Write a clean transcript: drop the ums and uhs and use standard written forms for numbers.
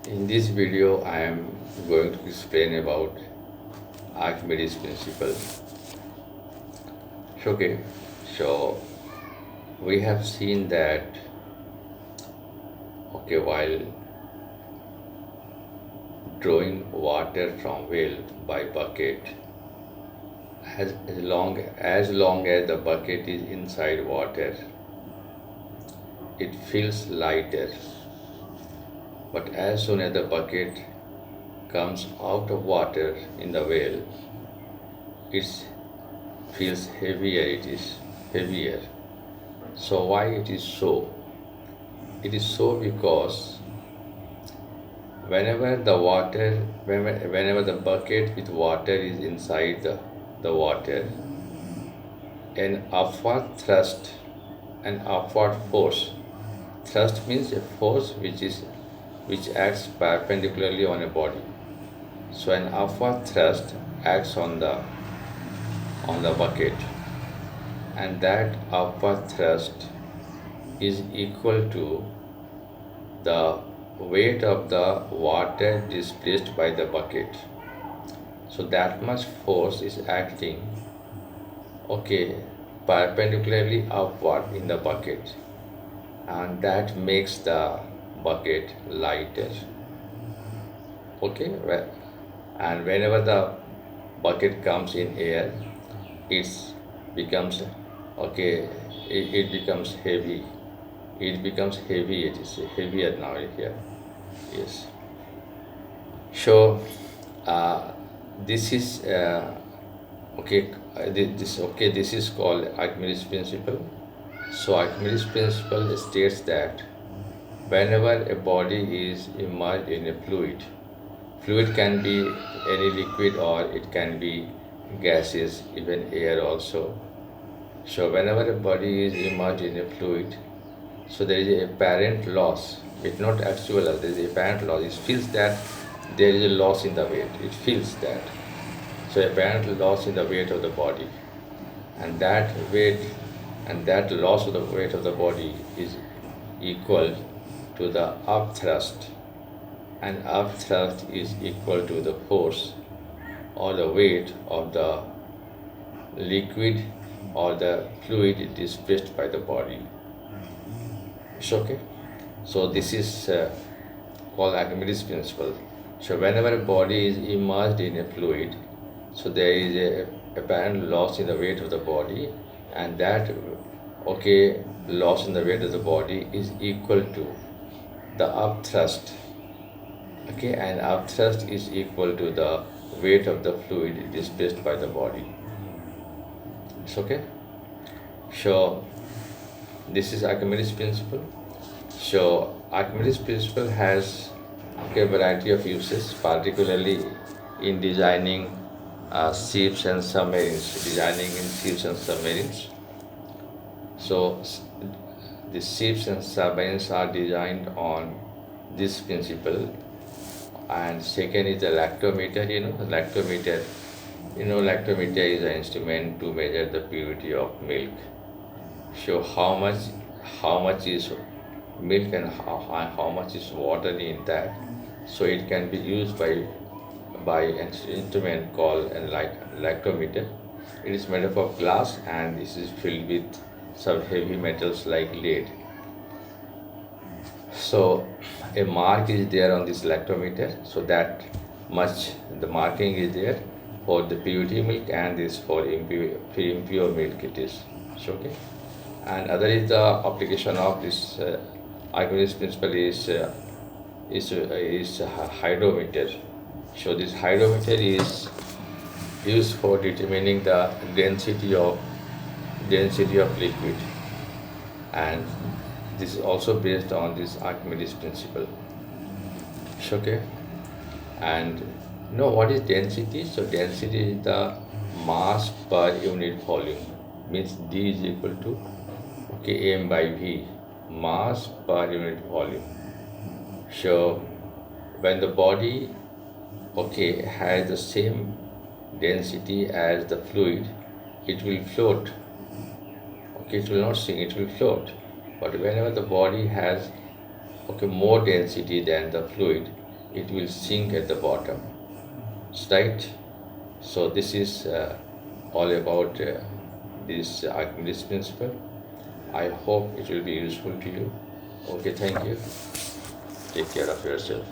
In this video, I am going to explain about Archimedes principle. Okay, so we have seen that while drawing water from well by bucket, as long as the bucket is inside water, it feels lighter. But as soon as the bucket comes out of water in the well, it feels heavier. It is heavier. So why it is so? It is so because whenever the bucket with water is inside the water, an upward thrust, an upward force. Thrust means a force which acts perpendicularly on a body. So an upward thrust acts on the bucket, and that upward thrust is equal to the weight of the water displaced by the bucket. So that much force is acting okay perpendicularly upward in the bucket, and that makes the bucket lighter. Okay, and whenever the bucket comes in air, it becomes okay. It becomes heavy. It becomes heavy. It is heavier now here. Yes. So uh, this is okay. This is called Archimedes principle. So Archimedes principle states that whenever a body is immersed in a fluid can be any liquid or it can be gases, even air also. So whenever a body is immersed in a fluid, so there is a apparent loss. It's not actual loss, there is a apparent loss. It feels that there is a loss in the weight. It feels that. So apparent loss in the weight of the body. And that weight and that loss of the weight of the body is equal to the upthrust, and upthrust is equal to the force or the weight of the liquid or the fluid displaced by the body. It's okay. So this is called Archimedes principle. So whenever a body is immersed in a fluid, so there is a apparent loss in the weight of the body, and that loss in the weight of the body is equal to the upthrust. Okay, and upthrust is equal to the weight of the fluid displaced by the body. It's okay. So this is Archimedes principle. So Archimedes principle has a variety of uses, particularly in designing ships and submarines. So the ships and submarines are designed on this principle. And second is the lactometer. Lactometer is an instrument to measure the purity of milk. So how much is milk and how much is water in that. So it can be used by an instrument called a lactometer. It is made up of glass and this is filled with some heavy metals like lead. So a mark is there on this lactometer, so that much the marking is there for the purity milk, and this for impure milk it is. So, okay. And other is the application of this Archimedes principle is hydrometer. So this hydrometer is used for determining the density of liquid, and this is also based on this Archimedes principle. Okay. And what is density? So density is the mass per unit volume. Means D is equal to m by V, mass per unit volume. So when the body has the same density as the fluid, it will float. It will not sink, it will float. But whenever the body has more density than the fluid, it will sink at the bottom, right? So this is all about this Archimedes principle. I hope it will be useful to you. Okay, thank you. Take care of yourself.